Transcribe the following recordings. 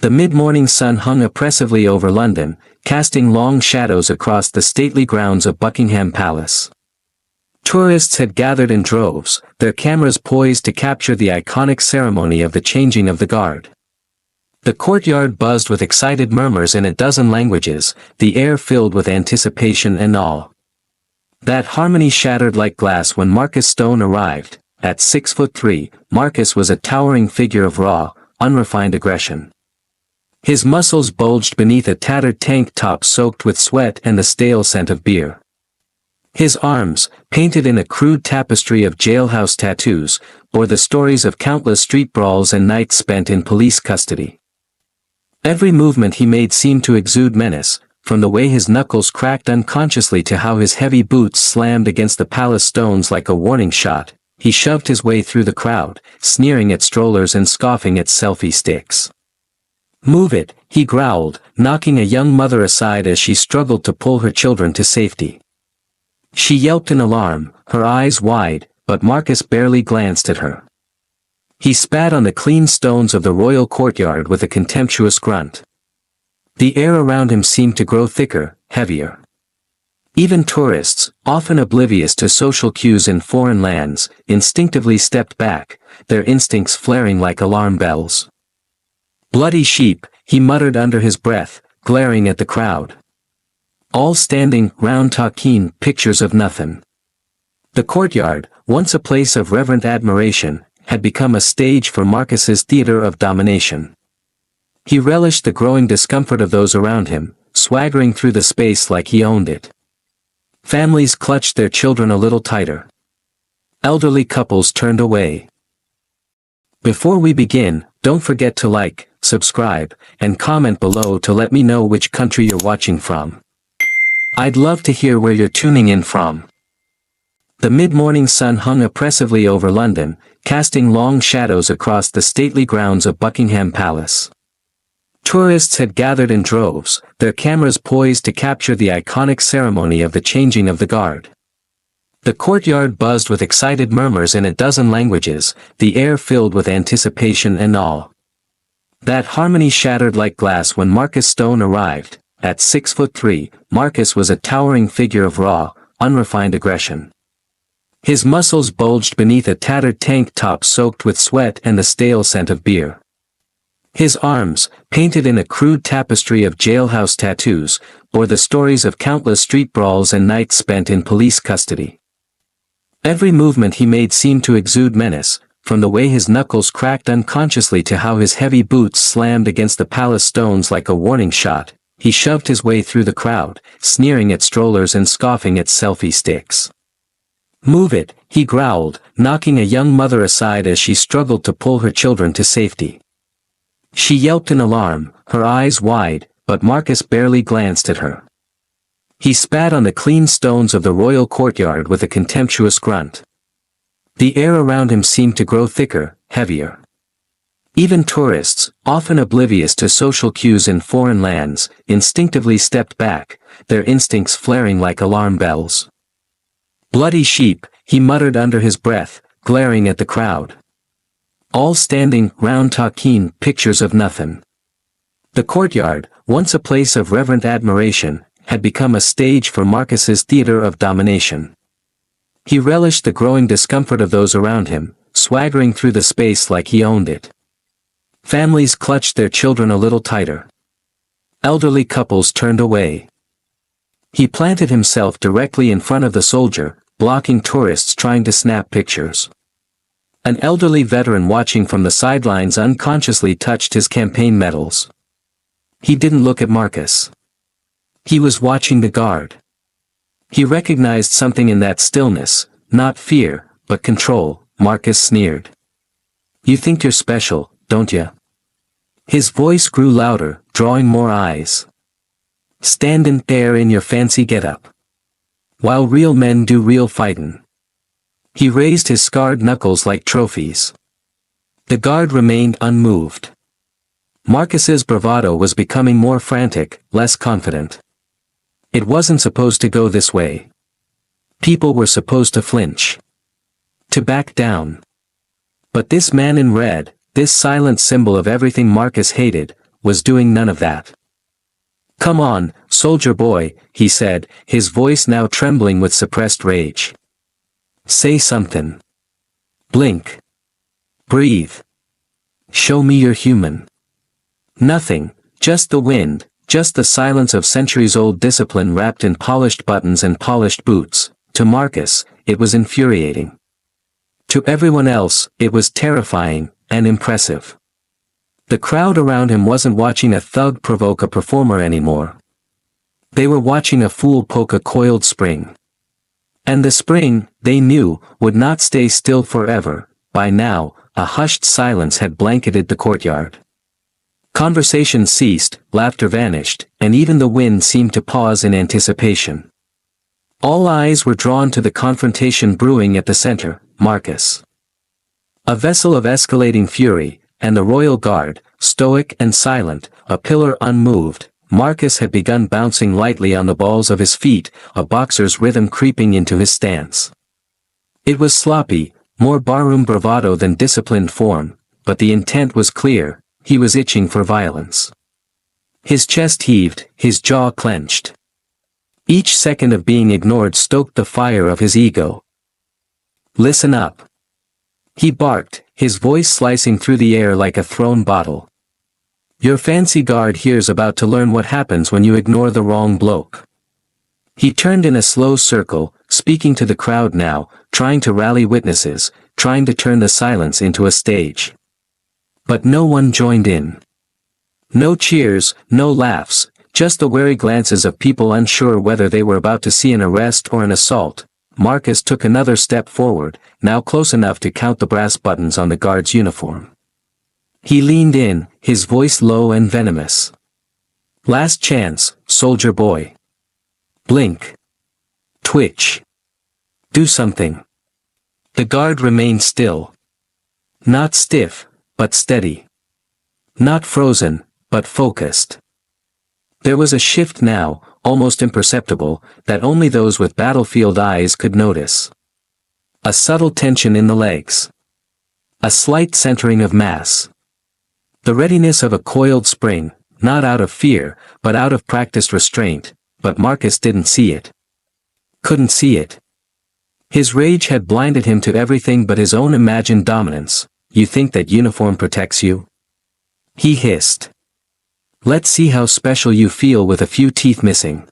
The mid-morning sun hung oppressively over London, casting long shadows across the stately grounds of Buckingham Palace. Tourists had gathered in droves, their cameras poised to capture the iconic ceremony of the changing of the guard. The courtyard buzzed with excited murmurs in a dozen languages, the air filled with anticipation and awe. That harmony shattered like glass when Marcus Stone arrived. At 6'3", Marcus was a towering figure of raw, unrefined aggression. His muscles bulged beneath a tattered tank top soaked with sweat and the stale scent of beer. His arms, painted in a crude tapestry of jailhouse tattoos, bore the stories of countless street brawls and nights spent in police custody. Every movement he made seemed to exude menace, from the way his knuckles cracked unconsciously to how his heavy boots slammed against the palace stones like a warning shot. He shoved his way through the crowd, sneering at strollers and scoffing at selfie sticks. "Move it," he growled, knocking a young mother aside as she struggled to pull her children to safety. She yelped in alarm, her eyes wide, but Marcus barely glanced at her. He spat on the clean stones of the royal courtyard with a contemptuous grunt. The air around him seemed to grow thicker, heavier. Even tourists, often oblivious to social cues in foreign lands, instinctively stepped back, their instincts flaring like alarm bells. "Bloody sheep," he muttered under his breath, glaring at the crowd. All standing round talking pictures of nothing. The courtyard, once a place of reverent admiration, had become a stage for Marcus's theater of domination. He relished the growing discomfort of those around him, swaggering through the space like he owned it. Families clutched their children a little tighter. Elderly couples turned away. Before we begin, don't forget to like, subscribe, and comment below to let me know which country you're watching from. I'd love to hear where you're tuning in from. The mid-morning sun hung oppressively over London, casting long shadows across the stately grounds of Buckingham Palace. Tourists had gathered in droves, their cameras poised to capture the iconic ceremony of the changing of the guard. The courtyard buzzed with excited murmurs in a dozen languages, the air filled with anticipation and awe. That harmony shattered like glass when Marcus Stone arrived. At 6'3", Marcus was a towering figure of raw, unrefined aggression. His muscles bulged beneath a tattered tank top soaked with sweat and the stale scent of beer. His arms, painted in a crude tapestry of jailhouse tattoos, bore the stories of countless street brawls and nights spent in police custody. Every movement he made seemed to exude menace, from the way his knuckles cracked unconsciously to how his heavy boots slammed against the palace stones like a warning shot. He shoved his way through the crowd, sneering at strollers and scoffing at selfie sticks. "Move it," he growled, knocking a young mother aside as she struggled to pull her children to safety. She yelped in alarm, her eyes wide, but Marcus barely glanced at her. He spat on the clean stones of the royal courtyard with a contemptuous grunt. The air around him seemed to grow thicker, heavier. Even tourists, often oblivious to social cues in foreign lands, instinctively stepped back, their instincts flaring like alarm bells. "Bloody sheep," he muttered under his breath, glaring at the crowd. All standing round talking pictures of nothing. The courtyard, once a place of reverent admiration, had become a stage for Marcus's theater of domination. He relished the growing discomfort of those around him, swaggering through the space like he owned it. Families clutched their children a little tighter. Elderly couples turned away. He planted himself directly in front of the soldier, blocking tourists trying to snap pictures. An elderly veteran watching from the sidelines unconsciously touched his campaign medals. He didn't look at Marcus. He was watching the guard. He recognized something in that stillness, not fear, but control. Marcus sneered. "You think you're special, don't ya?" His voice grew louder, drawing more eyes. "Standin' there in your fancy getup. While real men do real fightin'." He raised his scarred knuckles like trophies. The guard remained unmoved. Marcus's bravado was becoming more frantic, less confident. It wasn't supposed to go this way. People were supposed to flinch. To back down. But this man in red, this silent symbol of everything Marcus hated, was doing none of that. "Come on, soldier boy," he said, his voice now trembling with suppressed rage. "Say something. Blink. Breathe. Show me you're human." Nothing, just the wind, just the silence of centuries-old discipline wrapped in polished buttons and polished boots. To Marcus, it was infuriating. To everyone else, it was terrifying and impressive. The crowd around him wasn't watching a thug provoke a performer anymore. They were watching a fool poke a coiled spring. And the spring, they knew, would not stay still forever. By now, a hushed silence had blanketed the courtyard. Conversation ceased, laughter vanished, and even the wind seemed to pause in anticipation. All eyes were drawn to the confrontation brewing at the center, Marcus. A vessel of escalating fury, and the royal guard, stoic and silent, a pillar unmoved. Marcus had begun bouncing lightly on the balls of his feet, a boxer's rhythm creeping into his stance. It was sloppy, more barroom bravado than disciplined form, but the intent was clear. He was itching for violence. His chest heaved, his jaw clenched. Each second of being ignored stoked the fire of his ego. "Listen up," he barked, his voice slicing through the air like a thrown bottle. "Your fancy guard here's about to learn what happens when you ignore the wrong bloke." He turned in a slow circle, speaking to the crowd now, trying to rally witnesses, trying to turn the silence into a stage. But no one joined in. No cheers, no laughs, just the wary glances of people unsure whether they were about to see an arrest or an assault. Marcus took another step forward, now close enough to count the brass buttons on the guard's uniform. He leaned in, his voice low and venomous. "Last chance, soldier boy. Blink. Twitch. Do something." The guard remained still. Not stiff, but steady. Not frozen, but focused. There was a shift now, almost imperceptible, that only those with battlefield eyes could notice. A subtle tension in the legs. A slight centering of mass. The readiness of a coiled spring, not out of fear, but out of practiced restraint, but Marcus didn't see it. Couldn't see it. His rage had blinded him to everything but his own imagined dominance. "You think that uniform protects you?" he hissed. "Let's see how special you feel with a few teeth missing."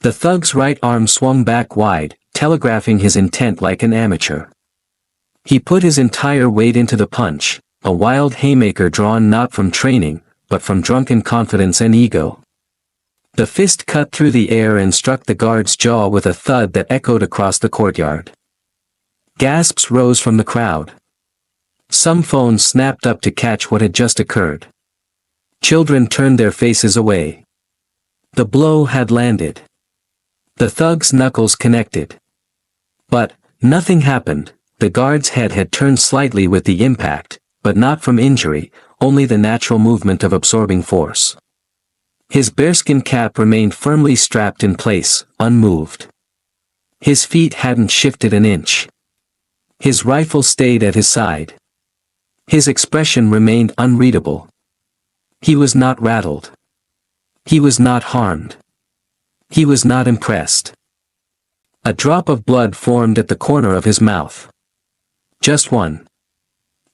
The thug's right arm swung back wide, telegraphing his intent like an amateur. He put his entire weight into the punch, a wild haymaker drawn not from training, but from drunken confidence and ego. The fist cut through the air and struck the guard's jaw with a thud that echoed across the courtyard. Gasps rose from the crowd. Some phones snapped up to catch what had just occurred. Children turned their faces away. The blow had landed. The thug's knuckles connected. But nothing happened. The guard's head had turned slightly with the impact, but not from injury, only the natural movement of absorbing force. His bearskin cap remained firmly strapped in place, unmoved. His feet hadn't shifted an inch. His rifle stayed at his side. His expression remained unreadable. He was not rattled. He was not harmed. He was not impressed. A drop of blood formed at the corner of his mouth. Just one.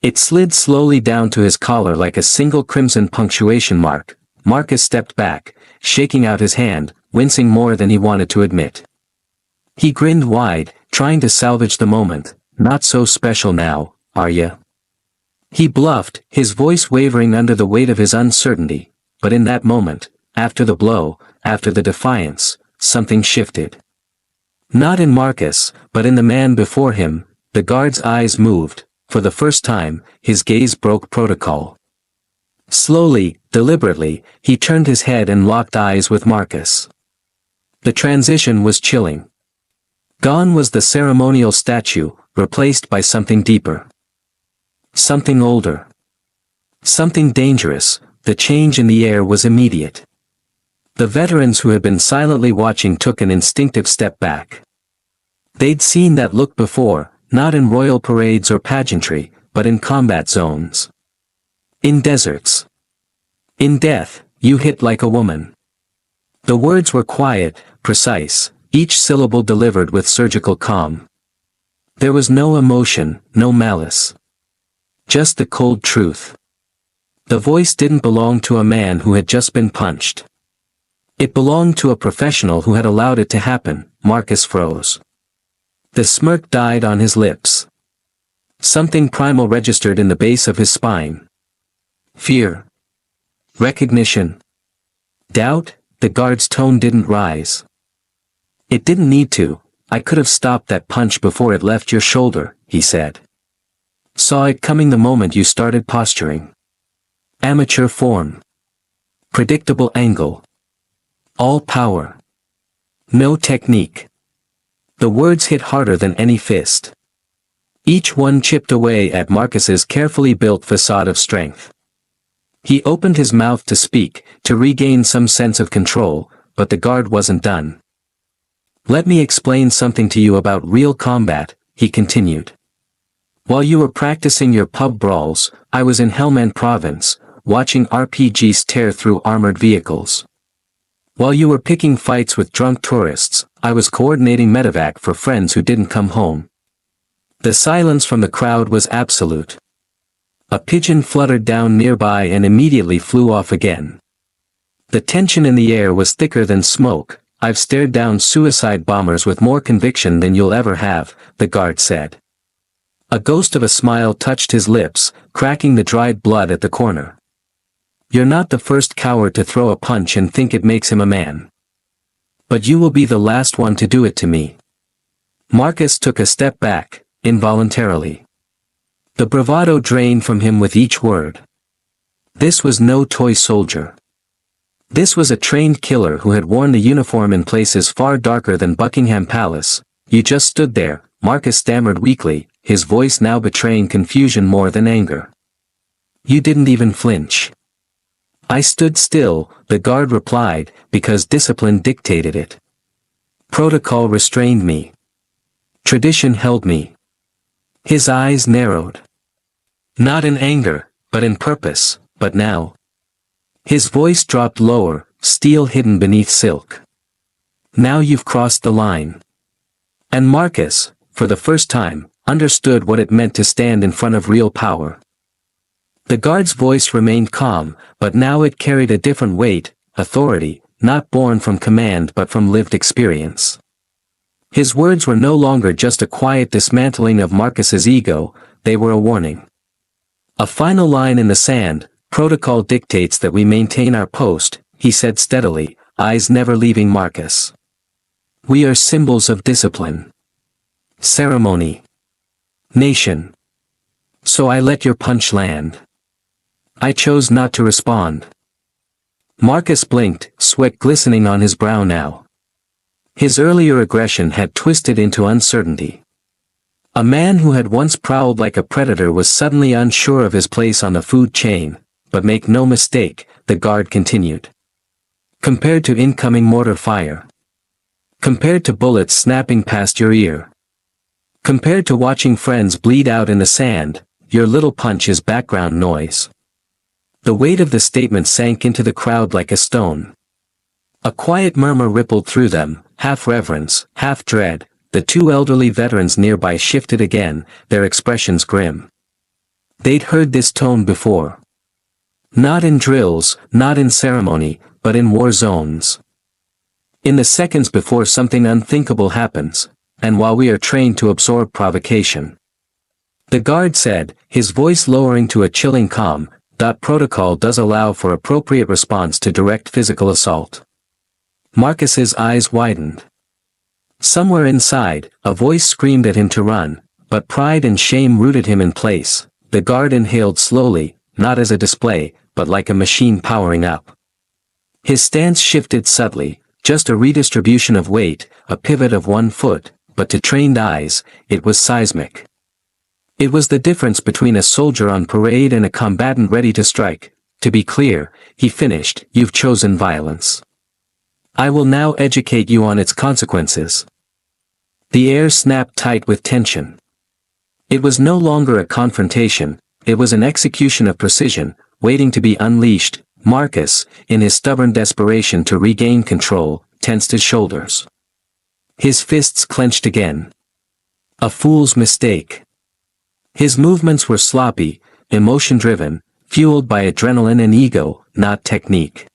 It slid slowly down to his collar like a single crimson punctuation mark. Marcus stepped back, shaking out his hand, wincing more than he wanted to admit. He grinned wide, trying to salvage the moment. "Not so special now, are ya?" He bluffed, his voice wavering under the weight of his uncertainty, but in that moment, after the blow, after the defiance, something shifted. Not in Marcus, but in the man before him. The guard's eyes moved. For the first time, his gaze broke protocol. Slowly, deliberately, he turned his head and locked eyes with Marcus. The transition was chilling. Gone was the ceremonial statue, replaced by something deeper. Something older. Something dangerous. The change in the air was immediate. The veterans who had been silently watching took an instinctive step back. They'd seen that look before, not in royal parades or pageantry, but in combat zones. In deserts. In death, you hit like a woman. The words were quiet, precise, each syllable delivered with surgical calm. There was no emotion, no malice. Just the cold truth. The voice didn't belong to a man who had just been punched. It belonged to a professional who had allowed it to happen. Marcus froze. The smirk died on his lips. Something primal registered in the base of his spine. Fear. Recognition. Doubt. The guard's tone didn't rise. It didn't need to. I could have stopped that punch before it left your shoulder, he said. Saw it coming the moment you started posturing. Amateur form. Predictable angle. All power. No technique. The words hit harder than any fist. Each one chipped away at Marcus's carefully built facade of strength. He opened his mouth to speak, to regain some sense of control, but the guard wasn't done. Let me explain something to you about real combat, he continued. While you were practicing your pub brawls, I was in Helmand Province, watching RPGs tear through armored vehicles. While you were picking fights with drunk tourists, I was coordinating medevac for friends who didn't come home. The silence from the crowd was absolute. A pigeon fluttered down nearby and immediately flew off again. The tension in the air was thicker than smoke. I've stared down suicide bombers with more conviction than you'll ever have, the guard said. A ghost of a smile touched his lips, cracking the dried blood at the corner. You're not the first coward to throw a punch and think it makes him a man. But you will be the last one to do it to me. Marcus took a step back, involuntarily. The bravado drained from him with each word. This was no toy soldier. This was a trained killer who had worn the uniform in places far darker than Buckingham Palace. You just stood there, Marcus stammered weakly, his voice now betraying confusion more than anger. You didn't even flinch. I stood still, the guard replied, because discipline dictated it. Protocol restrained me. Tradition held me. His eyes narrowed. Not in anger, but in purpose, but now. His voice dropped lower, steel hidden beneath silk. Now you've crossed the line. And Marcus, for the first time, understood what it meant to stand in front of real power. The guard's voice remained calm, but now it carried a different weight, authority, not born from command but from lived experience. His words were no longer just a quiet dismantling of Marcus's ego, they were a warning. A final line in the sand. Protocol dictates that we maintain our post, he said steadily, eyes never leaving Marcus. We are symbols of discipline. Ceremony. Nation. So I let your punch land. I chose not to respond. Marcus blinked, sweat glistening on his brow now. His earlier aggression had twisted into uncertainty. A man who had once prowled like a predator was suddenly unsure of his place on the food chain, but make no mistake, the guard continued. Compared to incoming mortar fire. Compared to bullets snapping past your ear. Compared to watching friends bleed out in the sand, your little punch is background noise. The weight of the statement sank into the crowd like a stone. A quiet murmur rippled through them, half reverence, half dread. The two elderly veterans nearby shifted again, their expressions grim. They'd heard this tone before. Not in drills, not in ceremony, but in war zones. In the seconds before something unthinkable happens, and while we are trained to absorb provocation. The guard said, his voice lowering to a chilling calm, that protocol does allow for appropriate response to direct physical assault. Marcus's eyes widened. Somewhere inside, a voice screamed at him to run, but pride and shame rooted him in place. The guard inhaled slowly, not as a display, but like a machine powering up. His stance shifted subtly, just a redistribution of weight, a pivot of 1 foot, but to trained eyes, it was seismic. It was the difference between a soldier on parade and a combatant ready to strike. To be clear, he finished, you've chosen violence. I will now educate you on its consequences. The air snapped tight with tension. It was no longer a confrontation, it was an execution of precision, waiting to be unleashed. Marcus, in his stubborn desperation to regain control, tensed his shoulders. His fists clenched again. A fool's mistake. His movements were sloppy, emotion-driven, fueled by adrenaline and ego, not technique.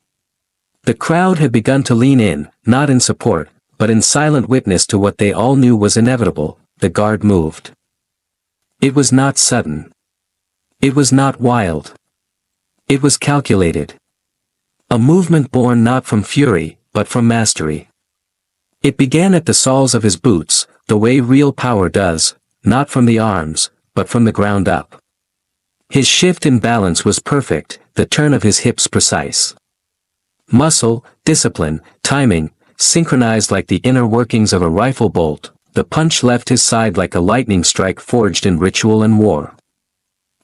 The crowd had begun to lean in, not in support, but in silent witness to what they all knew was inevitable. The guard moved. It was not sudden. It was not wild. It was calculated. A movement born not from fury, but from mastery. It began at the soles of his boots, the way real power does, not from the arms, but from the ground up. His shift in balance was perfect, the turn of his hips precise. Muscle, discipline, timing, synchronized like the inner workings of a rifle bolt, the punch left his side like a lightning strike forged in ritual and war.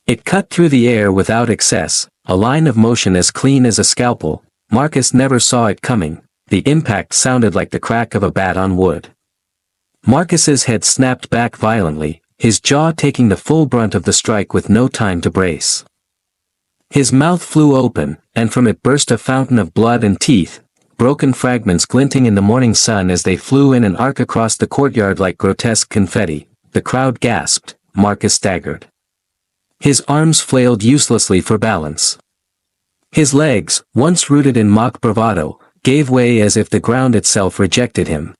It cut through the air without excess, a line of motion as clean as a scalpel. Marcus never saw it coming. The impact sounded like the crack of a bat on wood. Marcus's head snapped back violently, his jaw taking the full brunt of the strike with no time to brace. His mouth flew open, and from it burst a fountain of blood and teeth, broken fragments glinting in the morning sun as they flew in an arc across the courtyard like grotesque confetti. The crowd gasped. Marcus staggered. His arms flailed uselessly for balance. His legs, once rooted in mock bravado, gave way as if the ground itself rejected him.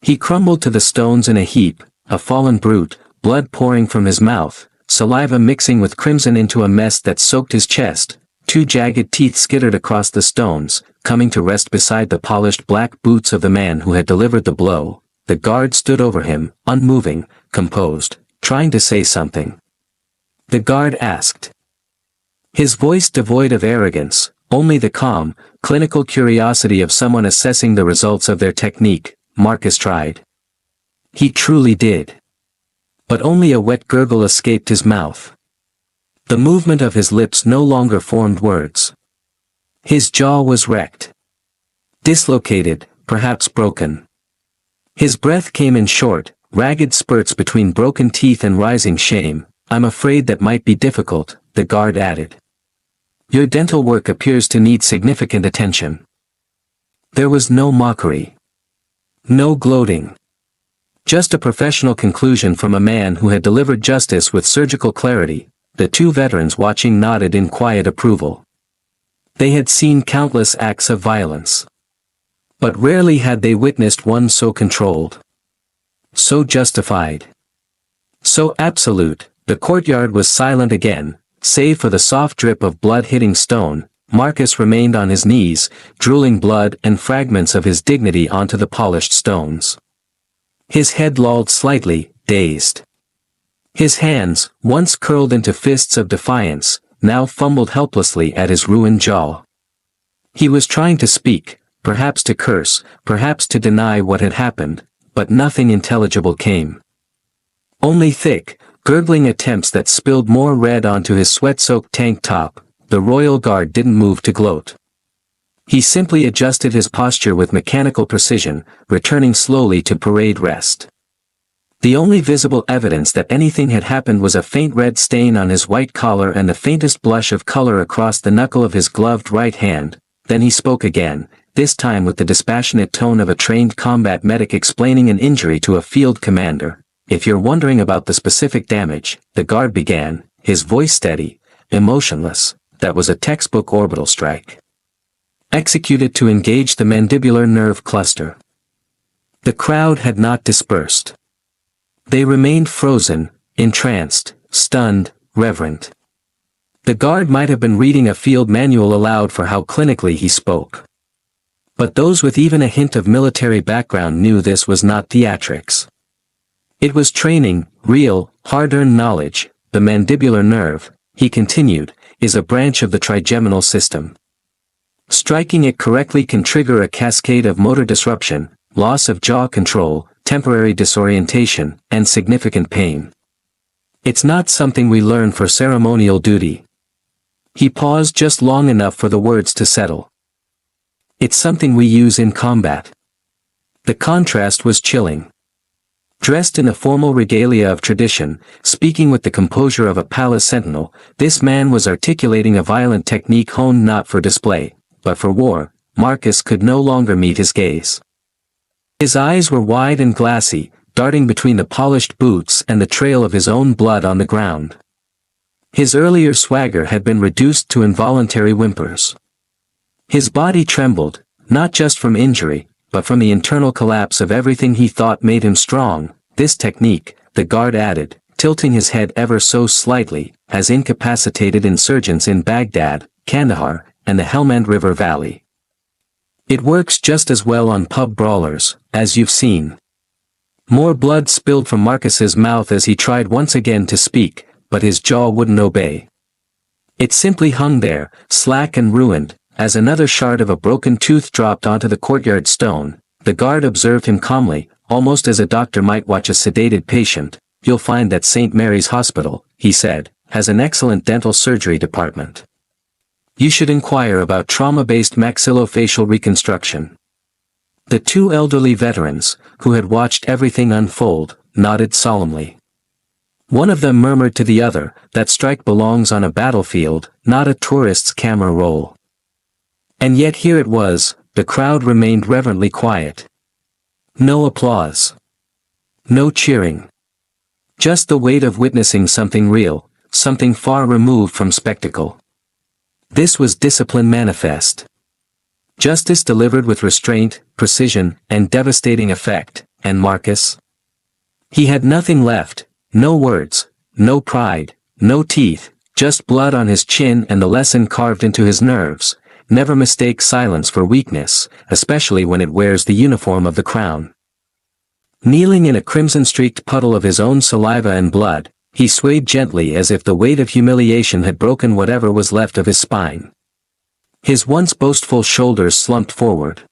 He crumbled to the stones in a heap, a fallen brute, blood pouring from his mouth, saliva mixing with crimson into a mess that soaked his chest. Two jagged teeth skittered across the stones, coming to rest beside the polished black boots of the man who had delivered the blow. The guard stood over him, unmoving, composed, trying to say something. The guard asked. His voice devoid of arrogance, only the calm, clinical curiosity of someone assessing the results of their technique. Marcus tried. He truly did. But only a wet gurgle escaped his mouth. The movement of his lips no longer formed words. His jaw was wrecked. Dislocated, perhaps broken. His breath came in short, ragged spurts between broken teeth and rising shame. I'm afraid that might be difficult, the guard added. Your dental work appears to need significant attention. There was no mockery. No gloating. Just a professional conclusion from a man who had delivered justice with surgical clarity. The two veterans watching nodded in quiet approval. They had seen countless acts of violence. But rarely had they witnessed one so controlled. So justified. So absolute. The courtyard was silent again, save for the soft drip of blood hitting stone. Marcus remained on his knees, drooling blood and fragments of his dignity onto the polished stones. His head lolled slightly, dazed. His hands, once curled into fists of defiance, now fumbled helplessly at his ruined jaw. He was trying to speak, perhaps to curse, perhaps to deny what had happened, but nothing intelligible came. Only thick, gurgling attempts that spilled more red onto his sweat-soaked tank top. The royal guard didn't move to gloat. He simply adjusted his posture with mechanical precision, returning slowly to parade rest. The only visible evidence that anything had happened was a faint red stain on his white collar and the faintest blush of color across the knuckle of his gloved right hand. Then he spoke again, this time with the dispassionate tone of a trained combat medic explaining an injury to a field commander. If you're wondering about the specific damage, the guard began, his voice steady, emotionless. That was a textbook orbital strike. Executed to engage the mandibular nerve cluster. The crowd had not dispersed. They remained frozen, entranced, stunned, reverent. The guard might have been reading a field manual aloud for how clinically he spoke. But those with even a hint of military background knew this was not theatrics. It was training, real, hard-earned knowledge. The mandibular nerve, he continued, is a branch of the trigeminal system. Striking it correctly can trigger a cascade of motor disruption, loss of jaw control, temporary disorientation, and significant pain. It's not something we learn for ceremonial duty. He paused just long enough for the words to settle. It's something we use in combat. The contrast was chilling. Dressed in the formal regalia of tradition, speaking with the composure of a palace sentinel, this man was articulating a violent technique honed not for display, but for war. Marcus could no longer meet his gaze. His eyes were wide and glassy, darting between the polished boots and the trail of his own blood on the ground. His earlier swagger had been reduced to involuntary whimpers. His body trembled, not just from injury, but from the internal collapse of everything he thought made him strong. This technique, the guard added, tilting his head ever so slightly, has incapacitated insurgents in Baghdad, Kandahar, and the Helmand River Valley. It works just as well on pub brawlers, as you've seen. More blood spilled from Marcus's mouth as he tried once again to speak, but his jaw wouldn't obey. It simply hung there, slack and ruined. As another shard of a broken tooth dropped onto the courtyard stone, the guard observed him calmly, almost as a doctor might watch a sedated patient. You'll find that St. Mary's Hospital, he said, has an excellent dental surgery department. You should inquire about trauma-based maxillofacial reconstruction. The two elderly veterans, who had watched everything unfold, nodded solemnly. One of them murmured to the other, that strike belongs on a battlefield, not a tourist's camera roll. And yet here it was, the crowd remained reverently quiet. No applause. No cheering. Just the weight of witnessing something real, something far removed from spectacle. This was discipline manifest. Justice delivered with restraint, precision, and devastating effect, and Marcus? He had nothing left, no words, no pride, no teeth, just blood on his chin and the lesson carved into his nerves. Never mistake silence for weakness, especially when it wears the uniform of the crown. Kneeling in a crimson-streaked puddle of his own saliva and blood, he swayed gently as if the weight of humiliation had broken whatever was left of his spine. His once boastful shoulders slumped forward.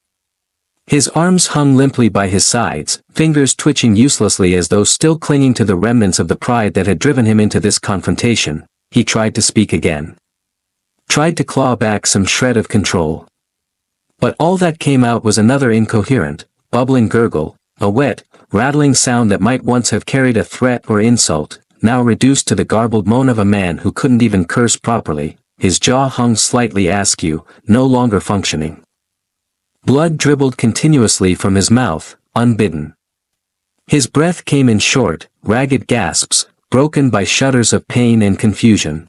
His arms hung limply by his sides, fingers twitching uselessly as though still clinging to the remnants of the pride that had driven him into this confrontation. He tried to speak again. Tried to claw back some shred of control. But all that came out was another incoherent, bubbling gurgle, a wet, rattling sound that might once have carried a threat or insult, now reduced to the garbled moan of a man who couldn't even curse properly, his jaw hung slightly askew, no longer functioning. Blood dribbled continuously from his mouth, unbidden. His breath came in short, ragged gasps, broken by shudders of pain and confusion.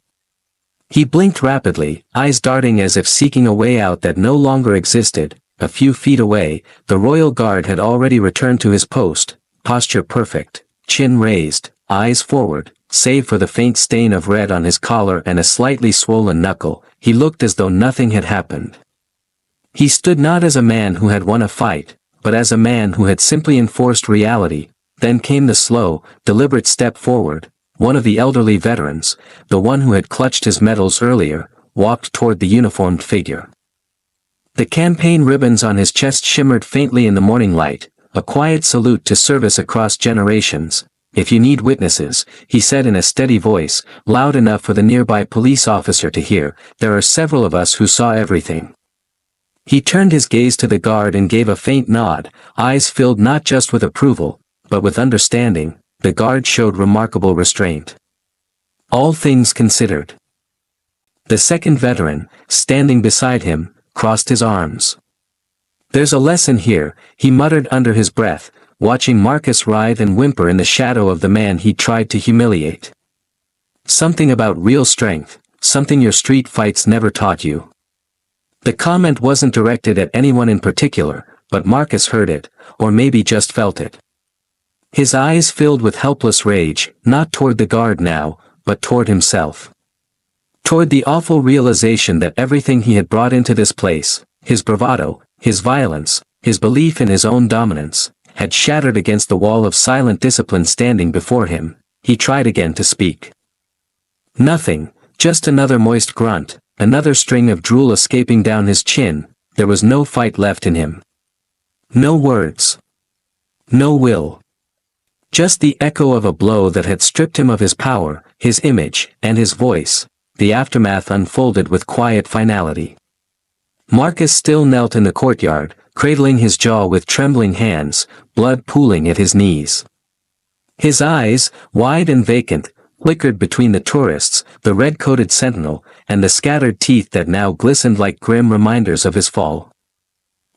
He blinked rapidly, eyes darting as if seeking a way out that no longer existed. A few feet away, the royal guard had already returned to his post, posture perfect, chin raised, eyes forward, save for the faint stain of red on his collar and a slightly swollen knuckle. He looked as though nothing had happened. He stood not as a man who had won a fight, but as a man who had simply enforced reality. Then came the slow, deliberate step forward. One of the elderly veterans, the one who had clutched his medals earlier, walked toward the uniformed figure. The campaign ribbons on his chest shimmered faintly in the morning light, a quiet salute to service across generations. If you need witnesses, he said in a steady voice, loud enough for the nearby police officer to hear, there are several of us who saw everything. He turned his gaze to the guard and gave a faint nod, eyes filled not just with approval, but with understanding. The guard showed remarkable restraint. All things considered. The second veteran, standing beside him, crossed his arms. There's a lesson here, he muttered under his breath, watching Marcus writhe and whimper in the shadow of the man he'd tried to humiliate. Something about real strength, something your street fights never taught you. The comment wasn't directed at anyone in particular, but Marcus heard it, or maybe just felt it. His eyes filled with helpless rage, not toward the guard now, but toward himself. Toward the awful realization that everything he had brought into this place, his bravado, his violence, his belief in his own dominance, had shattered against the wall of silent discipline standing before him. He tried again to speak. Nothing, just another moist grunt, another string of drool escaping down his chin. There was no fight left in him. No words. No will. Just the echo of a blow that had stripped him of his power, his image, and his voice. The aftermath unfolded with quiet finality. Marcus still knelt in the courtyard, cradling his jaw with trembling hands, blood pooling at his knees. His eyes, wide and vacant, flickered between the tourists, the red-coated sentinel, and the scattered teeth that now glistened like grim reminders of his fall.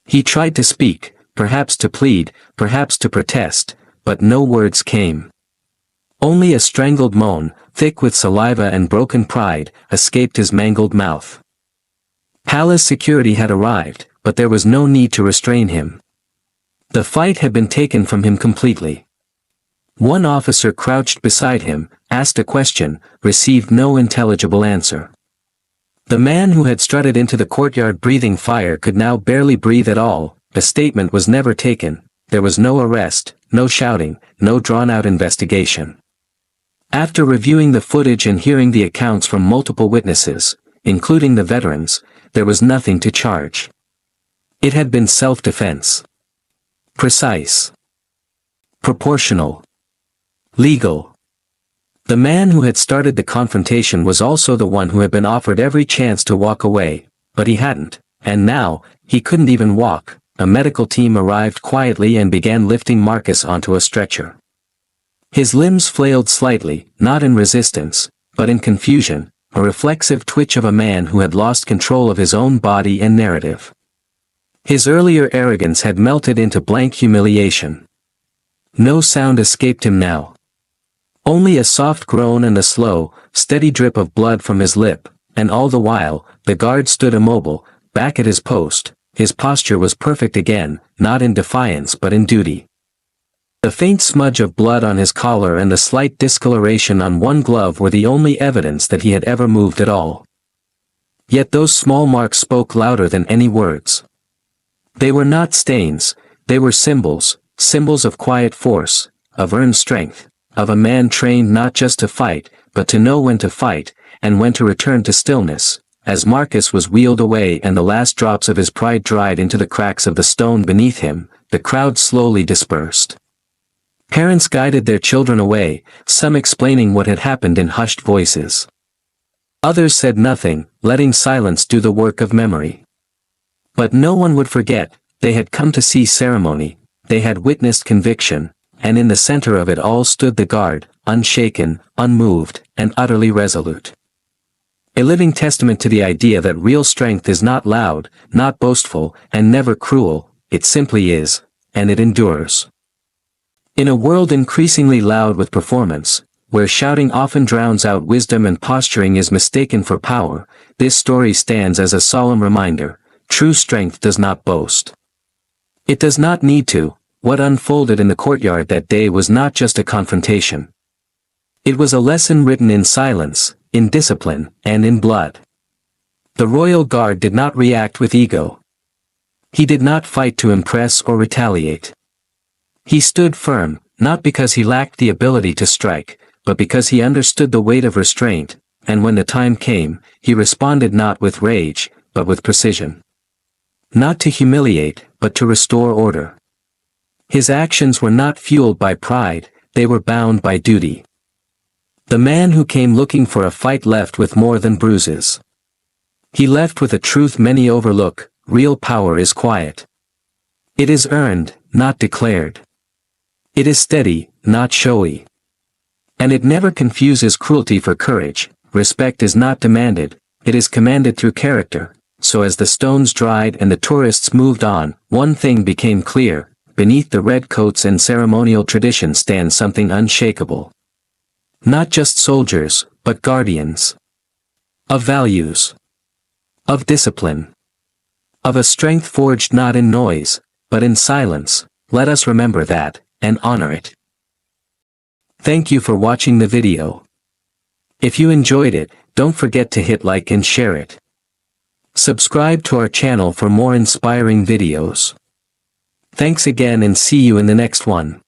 He tried to speak, perhaps to plead, perhaps to protest, but no words came. Only a strangled moan, thick with saliva and broken pride, escaped his mangled mouth. Palace security had arrived, but there was no need to restrain him. The fight had been taken from him completely. One officer crouched beside him, asked a question, received no intelligible answer. The man who had strutted into the courtyard breathing fire could now barely breathe at all. A statement was never taken. There was no arrest, no shouting, no drawn-out investigation. After reviewing the footage and hearing the accounts from multiple witnesses, including the veterans, there was nothing to charge. It had been self-defense. Precise. Proportional. Legal. The man who had started the confrontation was also the one who had been offered every chance to walk away, but he hadn't, and now, he couldn't even walk. A medical team arrived quietly and began lifting Marcus onto a stretcher. His limbs flailed slightly, not in resistance, but in confusion, a reflexive twitch of a man who had lost control of his own body and narrative. His earlier arrogance had melted into blank humiliation. No sound escaped him now. Only a soft groan and a slow, steady drip of blood from his lip, and all the while, the guard stood immobile, back at his post. His posture was perfect again, not in defiance but in duty. The faint smudge of blood on his collar and the slight discoloration on one glove were the only evidence that he had ever moved at all. Yet those small marks spoke louder than any words. They were not stains, they were symbols, symbols of quiet force, of earned strength, of a man trained not just to fight, but to know when to fight, and when to return to stillness. As Marcus was wheeled away and the last drops of his pride dried into the cracks of the stone beneath him, the crowd slowly dispersed. Parents guided their children away, some explaining what had happened in hushed voices. Others said nothing, letting silence do the work of memory. But no one would forget. They had come to see ceremony, they had witnessed conviction, and in the center of it all stood the guard, unshaken, unmoved, and utterly resolute. A living testament to the idea that real strength is not loud, not boastful, and never cruel. It simply is, and it endures. In a world increasingly loud with performance, where shouting often drowns out wisdom and posturing is mistaken for power, this story stands as a solemn reminder: true strength does not boast. It does not need to. What unfolded in the courtyard that day was not just a confrontation. It was a lesson written in silence, in discipline, and in blood. The royal guard did not react with ego. He did not fight to impress or retaliate. He stood firm, not because he lacked the ability to strike, but because he understood the weight of restraint, and when the time came, he responded not with rage, but with precision. Not to humiliate, but to restore order. His actions were not fueled by pride, they were bound by duty. The man who came looking for a fight left with more than bruises. He left with a truth many overlook: real power is quiet. It is earned, not declared. It is steady, not showy. And it never confuses cruelty for courage. Respect is not demanded, it is commanded through character. So as the stones dried and the tourists moved on, one thing became clear: beneath the red coats and ceremonial tradition stands something unshakable. Not just soldiers, but guardians. Of values. Of discipline. Of a strength forged not in noise, but in silence. Let us remember that, and honor it. Thank you for watching the video. If you enjoyed it, don't forget to hit like and share it. Subscribe to our channel for more inspiring videos. Thanks again and see you in the next one.